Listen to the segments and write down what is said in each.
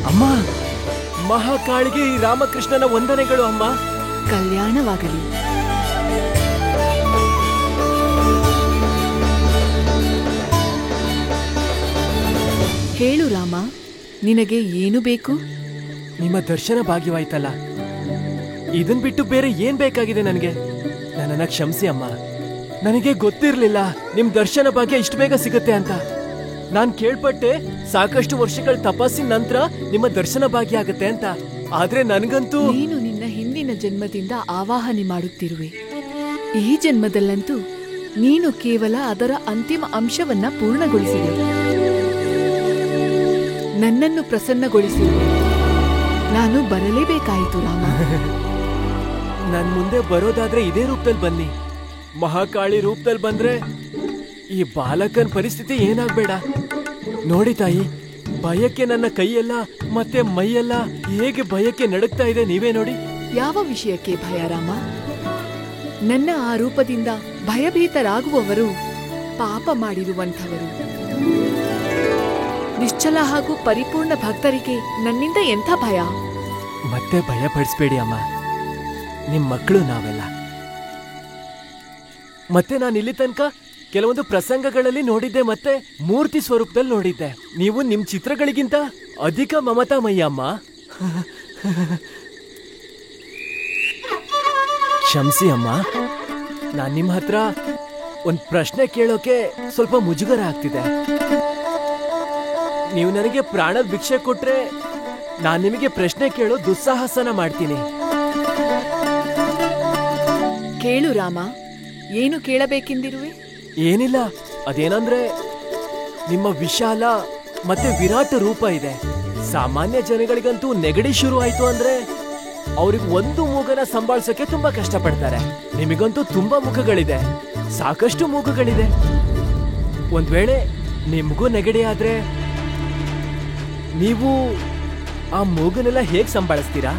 ಅಮ್ಮ, ಮಹಾಕಾಳಿಗೆ ಈ ರಾಮಕೃಷ್ಣನ ವಂದನೆಗಳು ಅಮ್ಮ. ಕಲ್ಯಾಣವಾಗಲಿ. ಹೇಳು ರಾಮ, ನಿನಗೆ ಏನು ಬೇಕು? ನಿಮ್ಮ ದರ್ಶನ ಭಾಗ್ಯವಾಯ್ತಲ್ಲ, ಇದನ್ ಬಿಟ್ಟು ಬೇರೆ ಏನ್ ಬೇಕಾಗಿದೆ ನನಗೆ? ನನ್ನನ್ನ ಕ್ಷಮಿಸಿ ಅಮ್ಮ. ನನಗೆ ಗೊತ್ತಿರ್ಲಿಲ್ಲ ನಿಮ್ ದರ್ಶನ ಭಾಗ್ಯ ಇಷ್ಟು ಬೇಗ ಸಿಗುತ್ತೆ ಅಂತ. ನಾನ್ ಕೇಳ್ಪಟ್ಟೆ ಸಾಕಷ್ಟು ವರ್ಷಗಳ ತಪಸ್ಸಿನ ನಂತರ ನಿಮ್ಮ ದರ್ಶನ ಭಾಗ್ಯ ಆಗತ್ತೆ ಅಂತ. ಆದ್ರೆ ನನ್ಗಂತೂ ನೀನು ನಿನ್ನ ಹಿಂದಿನ ಜನ್ಮದಿಂದ ಆವಾಹನೆ ಮಾಡುತ್ತಿರುವೆ. ಈ ಜನ್ಮದಲ್ಲಂತೂ ನೀನು ಕೇವಲ ಅದರ ಅಂತಿಮ ಅಂಶವನ್ನ ಪೂರ್ಣಗೊಳಿಸಿದೆ. ನನ್ನನ್ನು ಪ್ರಸನ್ನಗೊಳಿಸಿರುವೆ. ನಾನು ಬರಲೇಬೇಕಾಯಿತು ರಾಮ. ನನ್ ಮುಂದೆ ಬರೋದಾದ್ರೆ ಇದೇ ರೂಪದಲ್ಲಿ ಬನ್ನಿ. ಮಹಾಕಾಳಿ ರೂಪದಲ್ಲಿ ಬಂದ್ರೆ ಈ ಬಾಲಕನ್ ಪರಿಸ್ಥಿತಿ ಏನಾಗ್ಬೇಡ. ನೋಡಿ ತಾಯಿ, ಭಯಕ್ಕೆ ನನ್ನ ಕೈಯೆಲ್ಲ ಮತ್ತೆ ಮೈಯೆಲ್ಲ ಹೇಗೆ ಭಯಕ್ಕೆ ನಡುಗ್ತಾ ಇದೆ, ನೀವೇ ನೋಡಿ. ಯಾವ ವಿಷಯಕ್ಕೆ ಭಯ ರಾಮ? ನನ್ನ ಆ ರೂಪದಿಂದ ಭಯಭೀತರಾಗುವವರು ಪಾಪ ಮಾಡಿರುವಂಥವರು. ನಿಶ್ಚಲ ಹಾಗೂ ಪರಿಪೂರ್ಣ ಭಕ್ತರಿಗೆ ನನ್ನಿಂದ ಎಂಥ ಭಯ? ಮತ್ತೆ ಭಯ ಪಡಿಸ್ಬೇಡಿ ಅಮ್ಮ, ನಿಮ್ ಮಕ್ಕಳು ನಾವೆಲ್ಲ. ಮತ್ತೆ ನಾನು ಇಲ್ಲಿ ತನಕ ಕೆಲವೊಂದು ಪ್ರಸಂಗಗಳಲ್ಲಿ ನೋಡಿದ್ದೆ, ಮತ್ತೆ ಮೂರ್ತಿ ಸ್ವರೂಪದಲ್ಲಿ ನೋಡಿದ್ದೆ. ನೀವು ನಿಮ್ ಚಿತ್ರಗಳಿಗಿಂತ ಅಧಿಕ ಮಮತಾಮಯ್ಯ ಅಮ್ಮ. ಕ್ಷಮಿಸಿ ಅಮ್ಮ, ನಾನ್ ನಿಮ್ ಹತ್ರ ಒಂದ್ ಪ್ರಶ್ನೆ ಕೇಳೋಕೆ ಸ್ವಲ್ಪ ಮುಜುಗರ ಆಗ್ತಿದೆ. ನೀವು ನನಗೆ ಪ್ರಾಣದ ಭಿಕ್ಷೆ ಕೊಟ್ರೆ ನಾನ್ ನಿಮಗೆ ಪ್ರಶ್ನೆ ಕೇಳೋ ದುಸ್ಸಾಹಸನ ಮಾಡ್ತೀನಿ. ಕೇಳು ರಾಮ, ಏನು ಕೇಳಬೇಕೆಂದಿರುವೆ? ಏನಿಲ್ಲ, ಅದೇನಂದ್ರೆ ನಿಮ್ಮ ವಿಶಾಲ ಮತ್ತೆ ವಿರಾಟ ರೂಪ ಇದೆ. ಸಾಮಾನ್ಯ ಜನಗಳಿಗಂತೂ ನೆಗಡಿ ಶುರು ಆಯ್ತು ಅಂದ್ರೆ ಅವ್ರಿಗೆ ಒಂದು ಮೂಗನ ಸಂಭಾಳಿಸೋಕೆ ತುಂಬಾ ಕಷ್ಟಪಡ್ತಾರೆ. ನಿಮಗಂತೂ ತುಂಬಾ ಮುಖಗಳಿದೆ, ಸಾಕಷ್ಟು ಮೂಗುಗಳಿದೆ. ಒಂದ್ ವೇಳೆ ನಿಮ್ಗೂ ನೆಗಡಿ ಆದ್ರೆ ನೀವು ಆ ಮೂಗನೆಲ್ಲ ಹೇಗ್ ಸಂಭಾಳಿಸ್ತೀರಾ?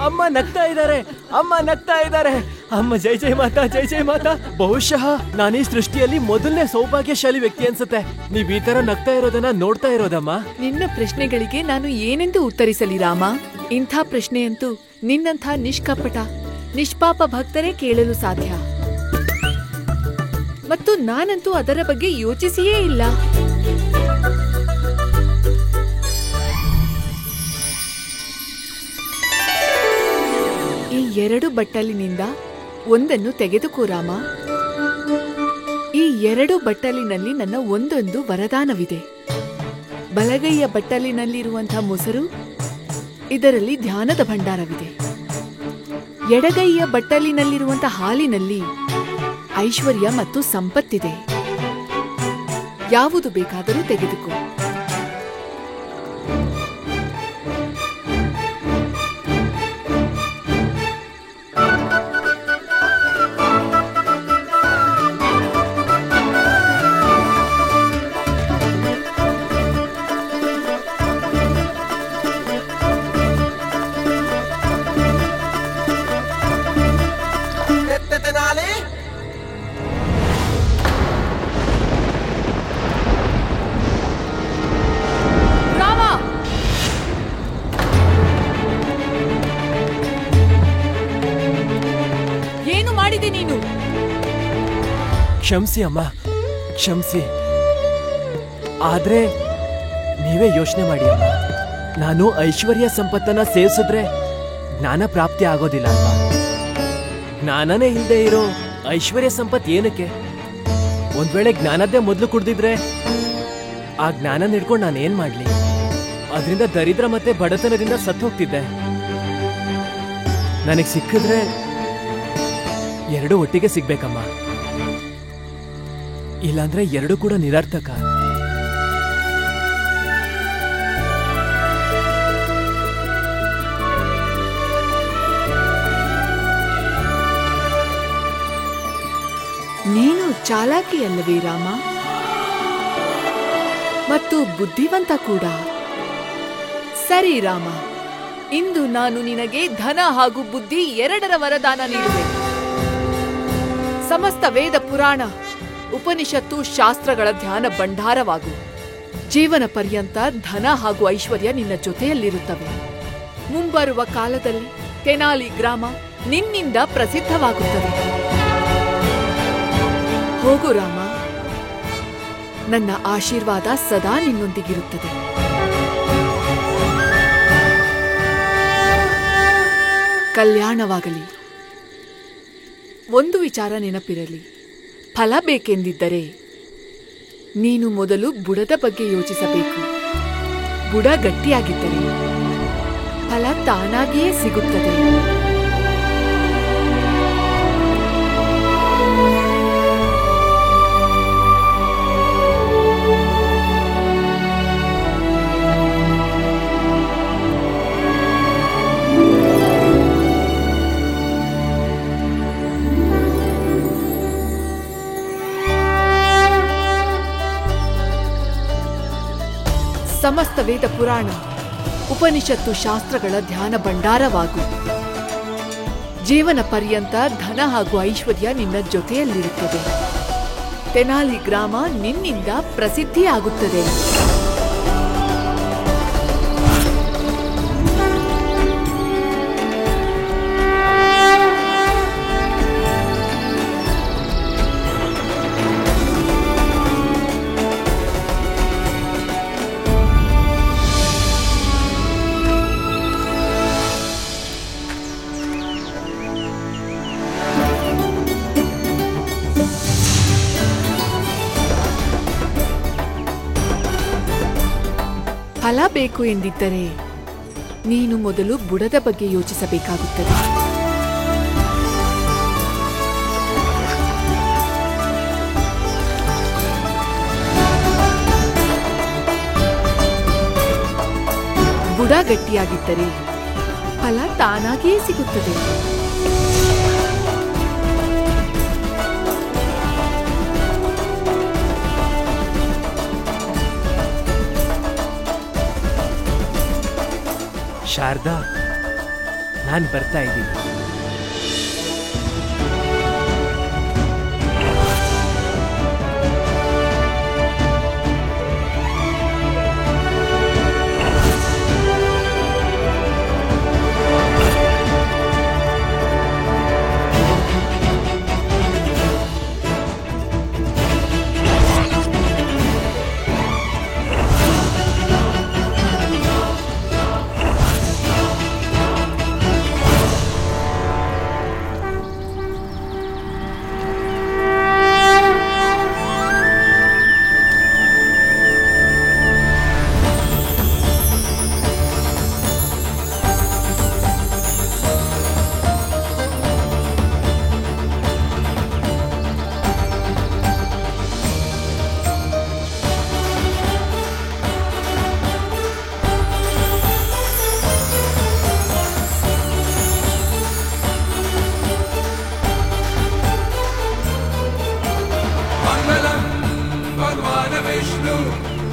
ಅಮ್ಮ ನಗ್ತಾ ಇದ್ದಾರೆ, ಅಮ್ಮ ನಗ್ತಾ ಇದ್ದಾರೆ. ಅಮ್ಮ ಜೈ ಜೈ ಮಾತಾ, ಜೈ ಜೈ ಮಾತಾ. ಬಹುಶಃ ನಾನು ಈ ಸೃಷ್ಟಿಯಲ್ಲಿ ಮೊದಲನೇ ಸೌಭಾಗ್ಯಶಾಲಿ ವ್ಯಕ್ತಿ ಅನ್ಸುತ್ತೆ ನೀವ್ ಈ ತರ ನಗ್ತಾ ಇರೋದನ್ನ ನೋಡ್ತಾ ಇರೋದಮ್ಮ. ನಿನ್ನ ಪ್ರಶ್ನೆಗಳಿಗೆ ನಾನು ಏನೆಂದು ಉತ್ತರಿಸಲಿ ರಾಮ? ಇಂಥ ಪ್ರಶ್ನೆಯಂತೂ ನಿನ್ನಂಥ ನಿಷ್ಕಪಟ ನಿಷ್ಪಾಪ ಭಕ್ತರೇ ಕೇಳಲು ಸಾಧ್ಯ. ಮತ್ತು ನಾನಂತೂ ಅದರ ಬಗ್ಗೆ ಯೋಚಿಸಿಯೇ ಇಲ್ಲ. ಈ 2 ಬಟ್ಟಲಿನಿಂದ ಒಂದನ್ನು ತೆಗೆದುಕೋ ರಾಮ. ಈ 2 ಬಟ್ಟಲಿನಲ್ಲಿ ನನ್ನ ಒಂದೊಂದು ವರದಾನವಿದೆ. ಬಲಗೈಯ ಬಟ್ಟಲಿನಲ್ಲಿರುವಂತಹ ಮೊಸರು, ಇದರಲ್ಲಿ ಧ್ಯಾನದ ಭಂಡಾರವಿದೆ. ಎಡಗೈಯ ಬಟ್ಟಲಿನಲ್ಲಿರುವಂತಹ ಹಾಲಿನಲ್ಲಿ ಐಶ್ವರ್ಯ ಮತ್ತು ಸಂಪತ್ತಿದೆ. ಯಾವುದು ಬೇಕಾದರೂ ತೆಗೆದುಕೋ. ಕ್ಷಮಿಸಿ ಅಮ್ಮ, ಕ್ಷಮಿಸಿ. ಆದ್ರೆ ನೀವೇ ಯೋಚನೆ ಮಾಡಿ ಅಮ್ಮ, ನಾನು ಐಶ್ವರ್ಯ ಸಂಪತ್ತನ್ನ ಸೇವಿಸಿದ್ರೆ ಜ್ಞಾನ ಪ್ರಾಪ್ತಿ ಆಗೋದಿಲ್ಲ ಅಲ್ವಾ? ಜ್ಞಾನನೇ ಇಲ್ಲದೆ ಇರೋ ಐಶ್ವರ್ಯ ಸಂಪತ್ ಏನಕ್ಕೆ? ಒಂದ್ ವೇಳೆ ಜ್ಞಾನದ್ದೇ ಮೊದಲು ಕುಡ್ದಿದ್ರೆ ಆ ಜ್ಞಾನ ಹಿಡ್ಕೊಂಡು ನಾನೇನ್ ಮಾಡ್ಲಿ? ಅದರಿಂದ ದರಿದ್ರ ಮತ್ತೆ ಬಡತನದಿಂದ ಸತ್ತು ಹೋಗ್ತಿದ್ದೆ. ನನಗ್ ಸಿಕ್ಕಿದ್ರೆ 2 ಒಟ್ಟಿಗೆ ಸಿಗ್ಬೇಕಮ್ಮ, ಇಲ್ಲಾಂದ್ರೆ 2 ಕೂಡ ನಿರರ್ಥಕ. ನೀನು ಚಾಲಾಕಿಯಲ್ಲವೇ ರಾಮ? ಮತ್ತು ಬುದ್ಧಿವಂತ ಕೂಡ. ಸರಿ ರಾಮ, ಇಂದು ನಾನು ನಿನಗೆ ಧನ ಹಾಗೂ ಬುದ್ಧಿ ಎರಡರ ವರದಾನ ನೀಡುವೆ. ಸಮಸ್ತ ವೇದ ಪುರಾಣ, ಉಪನಿಷತ್ತು, ಶಾಸ್ತ್ರಗಳ ಧ್ಯಾನ ಭಂಡಾರವಾಗು. ಜೀವನ ಪರ್ಯಂತ ಧನ ಹಾಗೂ ಐಶ್ವರ್ಯ ನಿನ್ನ ಜೊತೆಯಲ್ಲಿರುತ್ತವೆ. ಮುಂಬರುವ ಕಾಲದಲ್ಲಿ ತೆನಾಲಿ ಗ್ರಾಮ ನಿನ್ನಿಂದ ಪ್ರಸಿದ್ಧವಾಗುತ್ತದೆ. ಹೋಗು ರಾಮ, ನನ್ನ ಆಶೀರ್ವಾದ ಸದಾ ನಿನ್ನೊಂದಿಗಿರುತ್ತದೆ. ಕಲ್ಯಾಣವಾಗಲಿ. ಒಂದು ವಿಚಾರ ನೆನಪಿರಲಿ, ಫಲ ಬೇಕೆಂದಿದ್ದರೆ ನೀನು ಮೊದಲು ಬುಡದ ಬಗ್ಗೆ ಯೋಚಿಸಬೇಕು. ಬುಡ ಗಟ್ಟಿಯಾಗಿದ್ದರೆ ಫಲ ತಾನಾಗಿಯೇ ಸಿಗುತ್ತದೆ. ಸಮಸ್ತ ವೇದ ಪುರಾಣ, ಉಪನಿಷತ್ತು, ಶಾಸ್ತ್ರಗಳ ಧ್ಯಾನ ಭಂಡಾರವಾಗು. ಜೀವನ ಪರ್ಯಂತ ಧನ ಹಾಗೂ ಐಶ್ವರ್ಯ ನಿನ್ನ ಜೊತೆಯಲ್ಲಿರುತ್ತದೆ. ತೆನಾಲಿ ಗ್ರಾಮ ನಿನ್ನಿಂದ ಪ್ರಸಿದ್ಧಿಯಾಗುತ್ತದೆ. ಫಲ ಬೇಕು ಎಂದಿದ್ದರೆ ನೀನು ಮೊದಲು ಬುಡದ ಬಗ್ಗೆ ಯೋಚಿಸಬೇಕಾಗುತ್ತದೆ. ಬುಡ ಗಟ್ಟಿಯಾಗಿದ್ದರೆ ಫಲ ತಾನಾಗಿಯೇ ಸಿಗುತ್ತದೆ. ಶಾರದಾ, ನಾನು ಬರ್ತಾ ಇದ್ದೀನಿ.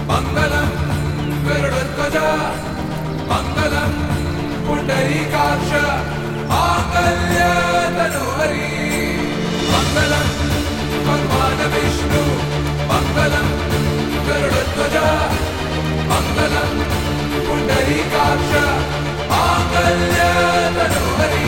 मंगलम गरुड़ध्वज मंगलम पुंडरीकाक्ष मांगल्य तनोहरि मंगलम भगवान विष्णु मंगलम गरुड़ध्वज मंगलम पुंडरीकाक्ष मांगल्य तनोहरि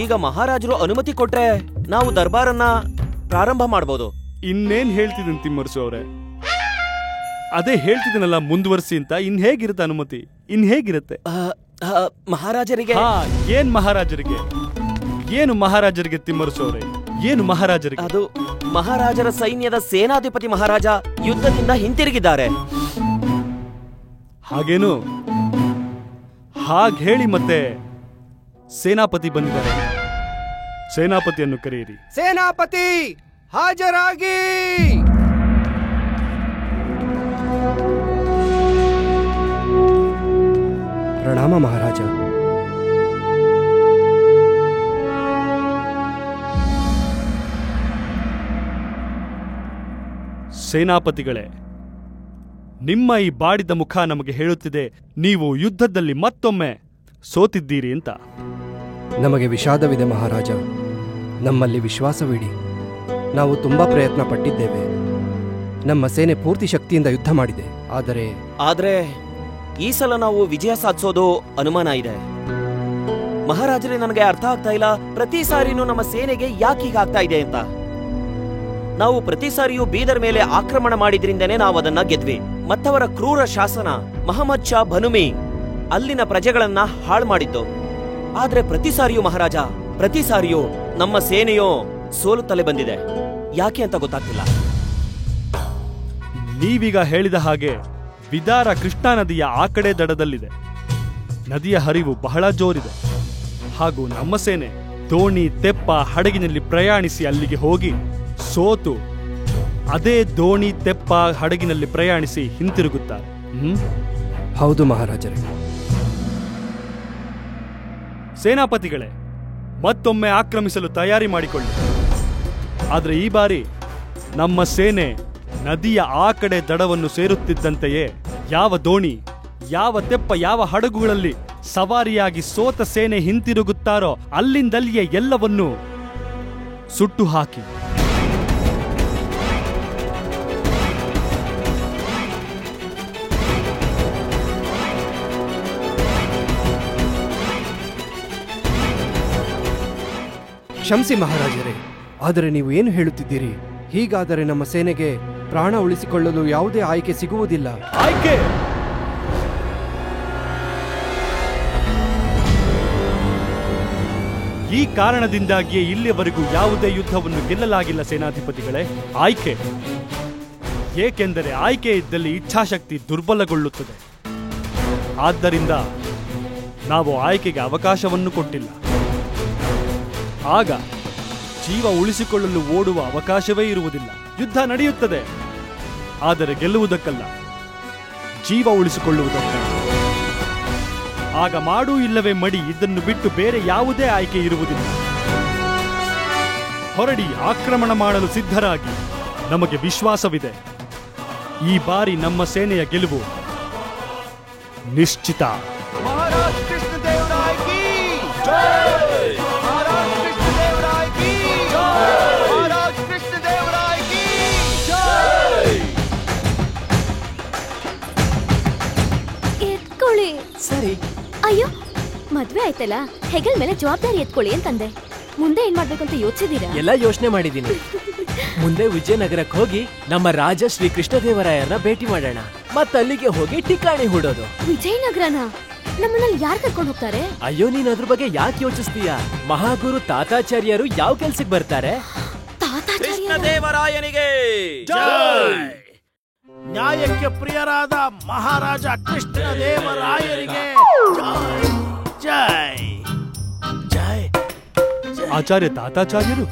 ಈಗ ಮಹಾರಾಜರು ಅನುಮತಿ ಕೊಟ್ರೆ ನಾವು ದರ್ಬಾರನ್ನ ಪ್ರಾರಂಭ ಮಾಡಬಹುದು. ಇನ್ನೇನ್ ಹೇಳ್ತಿದ್ದೀನಿ ತಿಮ್ಮರಸು ಅವರೇ, ಅದೇ ಹೇಳ್ತಿದ್ದೀನಲ್ಲ, ಮುಂದುವರ್ಸಿ ಅಂತ. ಇನ್ ಹೇಗಿರುತ್ತೆ ಅನುಮತಿ? ಇನ್ ಹೇಗಿರುತ್ತೆ? ಮಹಾರಾಜರಿಗೆ ಏನ್ ಮಹಾರಾಜರಿಗೆ? ಏನು ಮಹಾರಾಜರಿಗೆ ತಿಮ್ಮರಸು ಅವರೇ? ಏನು ಮಹಾರಾಜರಿಗೆ? ಅದು ಮಹಾರಾಜರ ಸೈನ್ಯದ ಸೇನಾಧಿಪತಿ ಮಹಾರಾಜ ಯುದ್ಧದಿಂದ ಹಿಂತಿರುಗಿದ್ದಾರೆ. ಹಾಗೇನು? ಹಾಗೆ ಹೇಳಿ ಮತ್ತೆ ಸೇನಾಪತಿ ಬಂದಿದ್ದಾರೆ. ಸೇನಾಪತಿಯನ್ನು ಕರೆಯಿರಿ. ಸೇನಾಪತಿ ಹಾಜರಾಗಿ. ಪ್ರಣಾಮ ಮಹಾರಾಜ. ಸೇನಾಪತಿಗಳೇ, ನಿಮ್ಮ ಈ ಬಾಡಿದ ಮುಖ ನಮಗೆ ಹೇಳುತ್ತಿದೆ ನೀವು ಯುದ್ಧದಲ್ಲಿ ಮತ್ತೊಮ್ಮೆ ಸೋತಿದ್ದೀರಿ ಅಂತ. ನಮಗೆ ವಿಷಾದವಿದೆ ಮಹಾರಾಜ. ನಮ್ಮಲ್ಲಿ ವಿಶ್ವಾಸವಿಡಿ. ನಾವು ತುಂಬಾ ಪ್ರಯತ್ನ ಪಟ್ಟಿದ್ದೇವೆ. ನಮ್ಮ ಸೇನೆ ಪೂರ್ತಿ ಶಕ್ತಿಯಿಂದ ಯುದ್ಧ ಮಾಡಿದೆ. ಆದರೆ ಈ ಸಲ ನಾವು ವಿಜಯ ಸಾಧಿಸೋದು ಅನುಮಾನ ಇದೆ. ಮಹಾರಾಜರೇ, ನನಗೆ ಅರ್ಥ ಆಗ್ತಾ ಇಲ್ಲ, ಪ್ರತಿ ಸಾರಿನೂ ನಮ್ಮ ಸೇನೆಗೆ ಯಾಕೆ ಹೀಗಾಗ್ತಾ ಇದೆ ಅಂತ. ನಾವು ಪ್ರತಿ ಸಾರಿಯೂ ಬೀದರ್ ಮೇಲೆ ಆಕ್ರಮಣ ಮಾಡಿದ್ರಿಂದನೇ ನಾವು ಅದನ್ನ ಗೆದ್ವಿ. ಮತ್ತವರ ಕ್ರೂರ ಶಾಸನ ಮಹಮ್ಮದ್ ಶಾ ಬನುಮಿ ಅಲ್ಲಿನ ಪ್ರಜೆಗಳನ್ನ ಹಾಳು ಮಾಡಿದ್ದು. ಆದ್ರೆ ಪ್ರತಿ ಸಾರಿಯೂ ಮಹಾರಾಜ, ಪ್ರತಿ ಸಾರಿಯೂ ನಮ್ಮ ಸೇನೆಯೋ ಸೋಲುತ್ತಲೇ ಬಂದಿದೆ. ಯಾಕೆ ಅಂತ ಗೊತ್ತಾಗ್ತಿಲ್ಲ. ನೀವೀಗ ಹೇಳಿದ ಹಾಗೆ ಬಿದಾರ ಕೃಷ್ಣಾ ನದಿಯ ಆ ಕಡೆ ದಡದಲ್ಲಿದೆ. ನದಿಯ ಹರಿವು ಬಹಳ ಜೋರಿದೆ. ಹಾಗೂ ನಮ್ಮ ಸೇನೆ ದೋಣಿ, ತೆಪ್ಪ, ಹಡಗಿನಲ್ಲಿ ಪ್ರಯಾಣಿಸಿ ಅಲ್ಲಿಗೆ ಹೋಗಿ ಸೋತು ಅದೇ ದೋಣಿ, ತೆಪ್ಪ, ಹಡಗಿನಲ್ಲಿ ಪ್ರಯಾಣಿಸಿ ಹಿಂತಿರುಗುತ್ತಾರೆ. ಹೌದು ಮಹಾರಾಜರೇ. ಸೇನಾಪತಿಗಳೇ, ಮತ್ತೊಮ್ಮೆ ಆಕ್ರಮಿಸಲು ತಯಾರಿ ಮಾಡಿಕೊಳ್ಳಿ. ಆದರೆ ಈ ಬಾರಿ ನಮ್ಮ ಸೇನೆ ನದಿಯ ಆ ಕಡೆ ದಡವನ್ನು ಸೇರುತ್ತಿದ್ದಂತೆಯೇ ಯಾವ ದೋಣಿ, ಯಾವ ತೆಪ್ಪ, ಯಾವ ಹಡಗುಗಳಲ್ಲಿ ಸವಾರಿಯಾಗಿ ಸೋತ ಸೇನೆ ಹಿಂತಿರುಗುತ್ತಾರೋ ಅಲ್ಲಿಂದಲ್ಲಿಯೇ ಎಲ್ಲವನ್ನೂ ಸುಟ್ಟು ಹಾಕಿ. ಕ್ಷಮಿಸಿ ಮಹಾರಾಜರೇ, ಆದರೆ ನೀವು ಏನು ಹೇಳುತ್ತಿದ್ದೀರಿ? ಹೀಗಾದರೆ ನಮ್ಮ ಸೇನೆಗೆ ಪ್ರಾಣ ಉಳಿಸಿಕೊಳ್ಳಲು ಯಾವುದೇ ಆಯ್ಕೆ ಸಿಗುವುದಿಲ್ಲ. ಆಯ್ಕೆ? ಈ ಕಾರಣದಿಂದಾಗಿಯೇ ಇಲ್ಲಿಯವರೆಗೂ ಯಾವುದೇ ಯುದ್ಧವನ್ನು ಗೆಲ್ಲಲಾಗಿಲ್ಲ ಸೇನಾಧಿಪತಿಗಳೇ. ಆಯ್ಕೆ? ಏಕೆಂದರೆ ಆಯ್ಕೆ ಇದ್ದಲ್ಲಿ ಇಚ್ಛಾಶಕ್ತಿ ದುರ್ಬಲಗೊಳ್ಳುತ್ತದೆ. ಆದ್ದರಿಂದ ನಾವು ಆಯ್ಕೆಗೆ ಅವಕಾಶವನ್ನು ಕೊಟ್ಟಿಲ್ಲ. ಆಗ ಜೀವ ಉಳಿಸಿಕೊಳ್ಳಲು ಓಡುವ ಅವಕಾಶವೇ ಇರುವುದಿಲ್ಲ. ಯುದ್ಧ ನಡೆಯುತ್ತದೆ, ಆದರೆ ಗೆಲ್ಲುವುದಕ್ಕಲ್ಲ, ಜೀವ ಉಳಿಸಿಕೊಳ್ಳುವುದಕ್ಕಲ್ಲ. ಆಗ ಮಾಡು ಇಲ್ಲವೇ ಮಡಿ, ಇದನ್ನು ಬಿಟ್ಟು ಬೇರೆ ಯಾವುದೇ ಆಯ್ಕೆ ಇರುವುದಿಲ್ಲ. ಹೊರಡಿ, ಆಕ್ರಮಣ ಮಾಡಲು ಸಿದ್ಧರಾಗಿ. ನಮಗೆ ವಿಶ್ವಾಸವಿದೆ, ಈ ಬಾರಿ ನಮ್ಮ ಸೇನೆಯ ಗೆಲುವು ನಿಶ್ಚಿತ. ಮಹಾರಾಜ್ ಕೃಷ್ಣದೇವರಾಯ ಕೀ ಜೈ! ಮಹಾರಾಜ್ ಕೃಷ್ಣದೇವರಾಯ ಕೀ ಜೈ! ಮಹಾರಾಜ್ ಕೃಷ್ಣದೇವರಾಯ ಕೀ ಜೈ! ಎತ್ಕೊಳ್ಳಿ. ಸರಿ. ಅಯ್ಯೋ, ಮದ್ವೆ ಆಯ್ತಲ್ಲ, ಹೆಗಲ್ ಮೇಲೆ ಜವಾಬ್ದಾರಿ ಎತ್ಕೊಳ್ಳಿ ಅಂತಂದೆ. ಮುಂದೆ ಏನ್ ಮಾಡ್ಬೇಕು ಅಂತ ಯೋಚಿಸಿದೀರಾ? ಎಲ್ಲ ಯೋಚನೆ ಮಾಡಿದ್ದೀನಿ. ಮುಂದೆ ವಿಜಯನಗರಕ್ಕೆ ಹೋಗಿ ನಮ್ಮ ರಾಜ ಶ್ರೀ ಕೃಷ್ಣದೇವರಾಯರನ್ನ ಭೇಟಿ ಮಾಡೋಣ. ಮತ್ತೆ ಅಲ್ಲಿಗೆ ಹೋಗಿ ಠಿಕಾಣಿ ಹೂಡೋದು. ವಿಜಯನಗರನ? ನಮ್ಮನ್ನಲ್ಲಿ ಯಾರು ಕರ್ಕೊಂಡು ಹೋಗ್ತಾರೆ? ಅಯ್ಯೋ, ನೀನ್ ಅದ್ರ ಬಗ್ಗೆ ಯಾಕೆ ಯೋಚಿಸ್ತೀಯ? ಮಹಾಗುರು ತಾತಾಚಾರ್ಯರು ಯಾವ ಕೆಲ್ಸಕ್ಕೆ ಬರ್ತಾರೆ? ಕೃಷ್ಣದೇವರಾಯನಿಗೆ ಜೈ! ನ್ಯಾಯಕ್ಕೆ ಪ್ರಿಯರಾದ ಮಹಾರಾಜ ಕೃಷ್ಣದೇವರಾಯರಿಗೆ ಜೈ! ಜೈ! ಜೈ! ಆಚಾರ್ಯ ತಾತಾಚಾರ್ಯರು,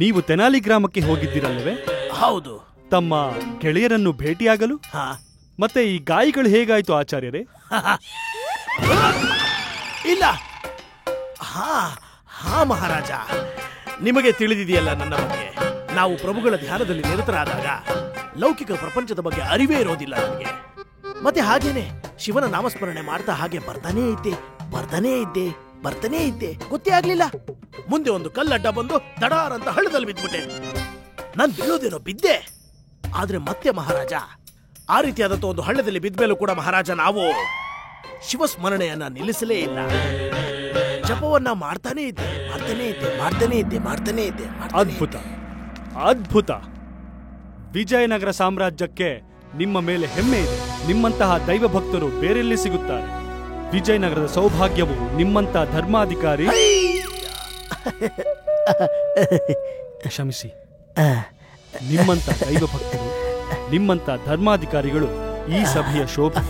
ನೀವು ತೆನಾಲಿ ಗ್ರಾಮಕ್ಕೆ ಹೋಗಿದ್ದೀರಲ್ಲವೇ? ಹೌದು. ತಮ್ಮ ಗೆಳೆಯರನ್ನು ಭೇಟಿಯಾಗಲು? ಮತ್ತೆ ಈ ಗಾಯಗಳು ಹೇಗಾಯ್ತು ಆಚಾರ್ಯರೇ? ಇಲ್ಲ. ಹಾ ಮಹಾರಾಜ, ನಿಮಗೆ ತಿಳಿದಿದೆಯಲ್ಲ ನನ್ನ ಬಗ್ಗೆ. ನಾವು ಪ್ರಭುಗಳ ಧ್ಯಾನದಲ್ಲಿ ನಿರತರಾದಾಗ ಲೌಕಿಕ ಪ್ರಪಂಚದ ಬಗ್ಗೆ ಅರಿವೇ ಇರೋದಿಲ್ಲ ನಮಗೆ. ಮತ್ತೆ ಹಾಗೇನೆ ಶಿವನ ನಾಮಸ್ಮರಣೆ ಮಾಡ್ತಾ ಹಾಗೆ ಬರ್ತಾನೇ ಇದ್ದೆ. ಗೊತ್ತೇ ಆಗ್ಲಿಲ್ಲ. ಮುಂದೆ ಒಂದು ಕಲ್ಲಡ್ಡ ಬಂದು ದಡಾರ್ ಅಂತ ಹಳ್ಳದಲ್ಲಿ ಬಿದ್ಬಿಟ್ಟೆ. ನಾನ್ ಬೀಳೋದೇನೋ ಬಿದ್ದೆ, ಆದ್ರೆ ಮತ್ತೆ ಮಹಾರಾಜ, ಆ ರೀತಿಯಾದಂತ ಒಂದು ಹಳ್ಳದಲ್ಲಿ ಬಿದ್ದ ಮೇಲೂ ಕೂಡ ಮಹಾರಾಜ ನಾವು ಶಿವಸ್ಮರಣೆಯನ್ನ ನಿಲ್ಲಿಸಲೇ ಇಲ್ಲ. ಜಪವನ್ನ ಮಾಡ್ತಾನೇ ಇದ್ದೆ. ಅದ್ಭುತ, ಅದ್ಭುತ. ವಿಜಯನಗರ ಸಾಮ್ರಾಜ್ಯಕ್ಕೆ ನಿಮ್ಮ ಮೇಲೆ ಹೆಮ್ಮೆ ಇದೆ. ನಿಮ್ಮಂತಹ ದೈವ ಭಕ್ತರು ಬೇರೆಲ್ಲಿ ಸಿಗುತ್ತಾರೆ? ವಿಜಯನಗರದ ಸೌಭಾಗ್ಯವು ನಿಮ್ಮಂತಹ ಧರ್ಮಾಧಿಕಾರಿ. ಕ್ಷಮಿಸಿ. ನಿಮ್ಮಂತ ದೈವ ಭಕ್ತರು, ನಿಮ್ಮಂತ ಧರ್ಮಾಧಿಕಾರಿಗಳು ಈ ಸಭೆಯ ಶೋಭೆ.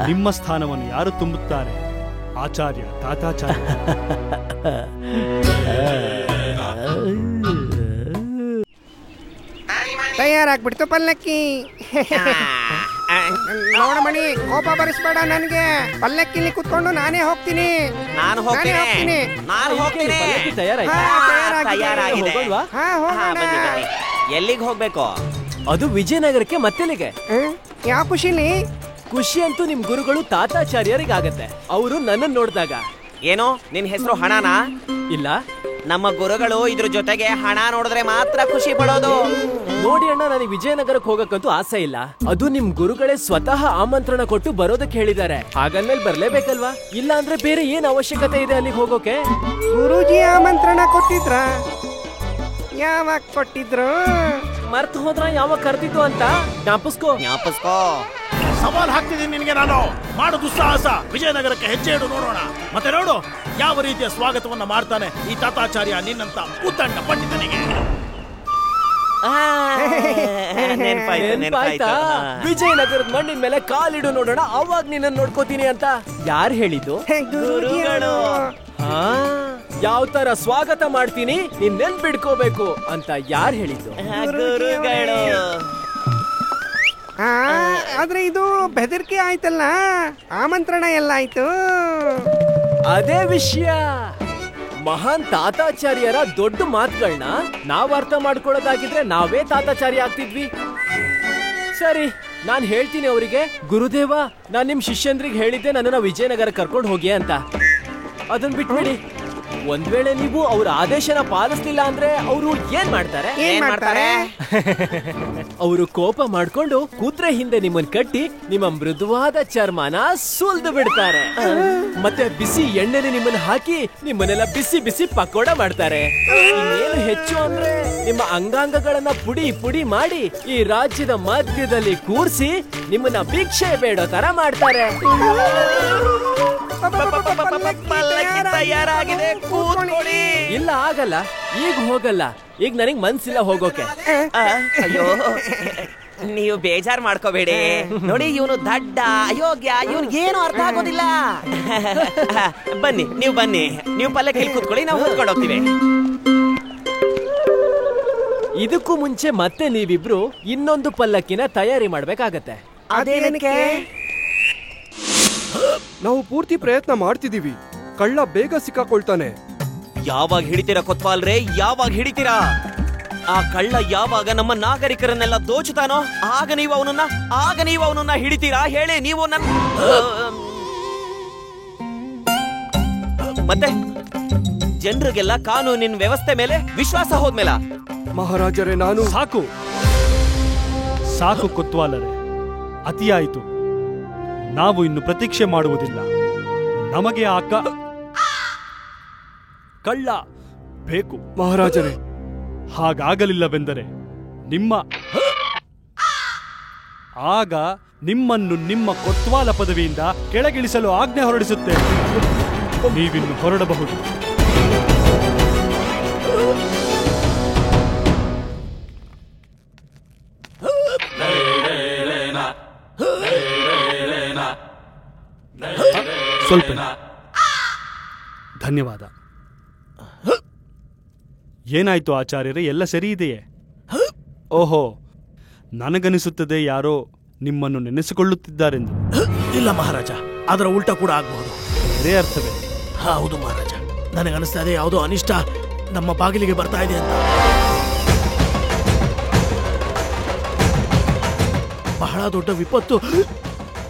ನಿಮ್ಮ ಸ್ಥಾನವನ್ನು ಯಾರು ತುಂಬುತ್ತಾರೆ? ಆಚಾರ್ಯ, ತಾತಾಚಾರ್ಯ. ತಯಾರಾಗ್ಬಿಡ್ತು ಪಲ್ಲಕ್ಕಿ. ನೋಡಮಣಿ, ಕೋಪ ಬರಿಸ್ಬೇಡ ನನ್ಗೆ. ಪಲ್ಲಕ್ಕಿಲಿ ಕುತ್ಕೊಂಡು ನಾನೇ ಹೋಗ್ತೀನಿ. ನಾನು ಹೋಗ್ತೀನಿ. ಪಲ್ಲಕ್ಕಿ ತಯಾರಾಯ್ತಾ? ತಯಾರಾಗಿದೆ. ಹೋಗೋಣ್ವಾ? ಎಲ್ಲಿಗೆ ಹೋಗ್ಬೇಕು? ಅದು ವಿಜಯನಗರಕ್ಕೆ ಮತ್ತೆಲ್ಲಿಗೆ? ಯಾವ ಖುಷಿಲಿ? ಖುಷಿ ಅಂತೂ ನಿಮ್ ಗುರುಗಳು ತಾತಾಚಾರ್ಯರಿಗಾಗತ್ತೆ. ಅವರು ನನ್ನನ್ನು ನೋಡಿದಾಗ. ಏನೋ ನಿನ್ ಹೆಸರು ಹಣನಾ? ಇಲ್ಲ, ನಮ್ಮ ಗುರುಗಳು ಇದ್ರ ಜೊತೆಗೆ ಹಣ ನೋಡಿದ್ರೆ ಮಾತ್ರ ಖುಷಿ ಪಡೋದು. ನೋಡಿ ಅಣ್ಣ, ನನಗೆ ವಿಜಯನಗರಕ್ಕೆ ಹೋಗಕ್ಕಂತೂ ಆಸೆ ಇಲ್ಲ. ಅದು ನಿಮ್ ಗುರುಗಳೇ ಸ್ವತಃ ಆಮಂತ್ರಣ ಕೊಟ್ಟು ಬರೋದಕ್ಕೆ ಹೇಳಿದ್ದಾರೆ. ಹಾಗಂದ್ಮೇಲೆ ಬರ್ಲೇಬೇಕಲ್ವಾ? ಇಲ್ಲ ಅಂದ್ರೆ ಬೇರೆ ಏನ್ ಅವಶ್ಯಕತೆ ಇದೆ ಅಲ್ಲಿಗೆ ಹೋಗೋಕೆ? ಗುರೂಜಿ ಆಮಂತ್ರಣ ಕೊಟ್ಟಿದ್ರ? ಯಾವಾಗ ಕೊಟ್ಟಿದ್ರು? ಮರ್ತು ಹೋದ್ರ ಯಾವಾಗ ಕರ್ತಿದ್ದು ಅಂತ ಜ್ಞಾಪಿಸ್ಕೋ. ಸವಾಲ್ ಹಾಕ್ತಿದ್ದೀನಿ ನಿನ್ಗೆ ನಾನು. ಮಾಡು ದುಸ್ಸಾಹಸ. ವಿಜಯನಗರಕ್ಕೆ ಹೆಜ್ಜೆ ಇಡು ನೋಡೋಣ. ಮತ್ತೆ ನೋಡು ಯಾವ ರೀತಿಯ ಸ್ವಾಗತವನ್ನ ಮಾಡ್ತಾನೆ ಈ ತಾತಾಚಾರ್ಯ ನಿನ್ನಂತ ಉತ್ತಂಡ ಪಂಡಿತನಿಗೆ. ನೆನ್ಪಾಯ್ತಾ? ವಿಜಯನಗರದ ಮಣ್ಣಿನ ಮೇಲೆ ಕಾಲಿಡು ನೋಡೋಣ, ಅವಾಗ ನಿನ್ನ ನೋಡ್ಕೋತೀನಿ ಅಂತ ಯಾರು ಹೇಳಿದ್ದು? ಗುರುಗಳು. ಯಾವ ತರ ಸ್ವಾಗತ ಮಾಡ್ತೀನಿ ನೀನ್ ನೆನ್ಪಿಡ್ಕೋಬೇಕು ಅಂತ ಯಾರು ಹೇಳಿದ್ದು? ಗುರುಗಳು. ಆದ್ರೆ ಇದು ಬೆದರಿಕೆ ಆಯ್ತಲ್ಲ. ಆಮಂತ್ರಣ ಎಲ್ಲ ಆಯ್ತು. ಅದೇ ವಿಷಯ. ಮಹಾನ್ ತಾತಾಚಾರ್ಯರ ದೊಡ್ಡ ಮಾತುಗಳನ್ನ ನಾವ್ ಅರ್ಥ ಮಾಡ್ಕೊಳ್ಳೋದಾಗಿದ್ರೆ ನಾವೇ ತಾತಾಚಾರ್ಯ ಆಗ್ತಿದ್ವಿ. ಸರಿ, ನಾನ್ ಹೇಳ್ತೀನಿ ಅವರಿಗೆ, ಗುರುದೇವ, ನಾನ್ ನಿಮ್ ಶಿಷ್ಯಂದ್ರಿಗೆ ಹೇಳಿದ್ದೆ ನನ್ನನ್ನ ವಿಜಯನಗರ ಕರ್ಕೊಂಡು ಹೋಗಿ ಅಂತ. ಅದನ್ ಬಿಟ್ಬಿಡಿ. ಒಂದ್ ವೇಳೆ ನೀವು ಅವ್ರ ಆದೇಶನ ಪಾಲಿಸ್ಲಿಲ್ಲ ಅಂದ್ರೆ ಅವರು ಏನ್ ಮಾಡ್ತಾರೆ? ಅವರು ಕೋಪ ಮಾಡ್ಕೊಂಡು ಕುದುರೆ ಹಿಂದೆ ನಿಮ್ಮನ್ ಕಟ್ಟಿ ನಿಮ್ಮ ಮೃದುವಾದ ಚರ್ಮನ ಸುಲ್ದು ಬಿಡ್ತಾರೆ. ಮತ್ತೆ ಬಿಸಿ ಎಣ್ಣೆಲಿ ನಿಮ್ಮನ್ನ ಹಾಕಿ ನಿಮ್ಮನ್ನೆಲ್ಲ ಬಿಸಿ ಬಿಸಿ ಪಕೋಡ ಮಾಡ್ತಾರೆ. ಇನ್ನೇನು ಹೆಚ್ಚು ಅಂದ್ರೆ ನಿಮ್ಮ ಅಂಗಾಂಗಗಳನ್ನ ಪುಡಿ ಪುಡಿ ಮಾಡಿ ಈ ರಾಜ್ಯದ ಮಧ್ಯದಲ್ಲಿ ಕೂರ್ಸಿ ನಿಮ್ಮನ್ನ ಭಿಕ್ಷೆ ಬೇಡೋ ತರ ಮಾಡ್ತಾರೆ. ತಯಾರಾಗಿದೆ, ಕೂತ್ಕೊಳ್ಳಿ. ಇಲ್ಲ, ಆಗಲ್ಲ. ಈಗ ಹೋಗಲ್ಲ. ಈಗ ನನಗ್ ಮನ್ಸಿಲ್ಲ ಹೋಗೋಕೆ. ಅಯ್ಯೋ, ನೀವು ಬೇಜಾರ್ ಮಾಡ್ಕೋಬೇಡಿ. ನೋಡಿ, ಇವನು ದಡ್ಡ ಅಯೋಗ್ಯ, ಇವನ್ಗೇನು ಅರ್ಥ ಆಗೋದಿಲ್ಲ. ಬನ್ನಿ, ನೀವು ಬನ್ನಿ. ನೀವು ಪಲ್ಲಕ್ಕಿ ಕೂತ್ಕೊಳ್ಳಿ, ನಾವು ಕೂತ್ಕೊಂಡು ಹೋಗ್ತೀವಿ. ಇದಕ್ಕೂ ಮುಂಚೆ ಮತ್ತೆ ನೀವಿಬ್ರು ಇನ್ನೊಂದು ಪಲ್ಲಕ್ಕಿನ ತಯಾರಿ ಮಾಡ್ಬೇಕಾಗತ್ತೆ. ಅದೇನಕ್ಕೆ? ನಾವು ಪೂರ್ತಿ ಪ್ರಯತ್ನ ಮಾಡ್ತಿದೀವಿ. ಕಳ್ಳ ಬೇಗ ಸಿಕ್ಕಾಕೊಳ್ತಾನೆ. ಯಾವಾಗ ಹಿಡಿತೀರಾ ಕೊತ್ವಾಲ್ರೆ? ಯಾವಾಗ ಹಿಡಿತೀರಾ? ಆ ಕಳ್ಳ ಯಾವಾಗ ನಮ್ಮ ನಾಗರಿಕರನ್ನೆಲ್ಲ ದೋಚುತ್ತಾನೋ ಆಗ ನೀವು ಅವನನ್ನ ಹಿಡಿತೀರಾ? ಹೇಳಿ ನೀವು. ಮತ್ತೆ ಜನರಿಗೆಲ್ಲ ಕಾನೂನಿನ ವ್ಯವಸ್ಥೆ ಮೇಲೆ ವಿಶ್ವಾಸ ಹೋದ್ಮೇಲ? ಮಹಾರಾಜರೇ, ನಾನು ಸಾಕು ಕೊತ್ವಾಲರೆ, ಅತಿಯಾಯಿತು. ನಾವು ಇನ್ನು ಪ್ರತೀಕ್ಷೆ ಮಾಡುವುದಿಲ್ಲ. ನಮಗೆ ಆ ಕಳ್ಳ ಬೇಕು. ಮಹಾರಾಜರೇ, ಹಾಗಾಗಲಿಲ್ಲವೆಂದರೆ ಆಗ ನಿಮ್ಮನ್ನು ನಿಮ್ಮ ಕೊತ್ವಾಲ ಪದವಿಯಿಂದ ಕೆಳಗಿಳಿಸಲು ಆಜ್ಞೆ ಹೊರಡಿಸುತ್ತೇವೆ. ನೀವಿನ್ನು ಹೊರಡಬಹುದು. ಸ್ವಲ್ಪ ಧನ್ಯವಾದ. ಏನಾಯ್ತು ಆಚಾರ್ಯರೇ? ಎಲ್ಲ ಸರಿ ಇದೆಯೇ? ಓಹೋ, ನನಗನಿಸುತ್ತದೆ ಯಾರೋ ನಿಮ್ಮನ್ನು ನೆನೆಸಿಕೊಳ್ಳುತ್ತಿದ್ದಾರೆಂದು. ಇಲ್ಲ ಮಹಾರಾಜ, ಅದರ ಉಲ್ಟಾ ಕೂಡ ಆಗಬಹುದು. ಬೇರೆ ಅರ್ಥವೇ? ಹೌದು ಮಹಾರಾಜ, ನನಗನಿಸ್ತಾ ಇದೆ ಯಾವುದೋ ಅನಿಷ್ಟ ನಮ್ಮ ಬಾಗಿಲಿಗೆ ಬರ್ತಾ ಇದೆ ಅಂತ. ಬಹಳ ದೊಡ್ಡ ವಿಪತ್ತು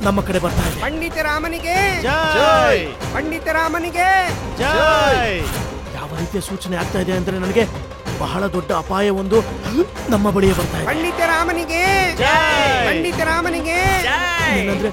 ನಮ್ಮ ಕಡೆ ಬರ್ತಾ ಇದೆ. ಪಂಡಿತ ರಾಮನಿಗೆ ಜೈ! ಪಂಡಿತ ರಾಮನಿಗೆ ಜೈ! ಯಾವ ರೀತಿಯ ಸೂಚನೆ ಆಗ್ತಾ ಇದೆ ಅಂದ್ರೆ ನನಗೆ ಬಹಳ ದೊಡ್ಡ ಅಪಾಯ ಒಂದು ನಮ್ಮ ಬಳಿಯೇ ಬರ್ತಾ ಇದೆ. ಪಂಡಿತ ರಾಮನಿಗೆ ಜೈ! ಪಂಡಿತ ರಾಮನಿಗೆ ಏನಂದ್ರೆ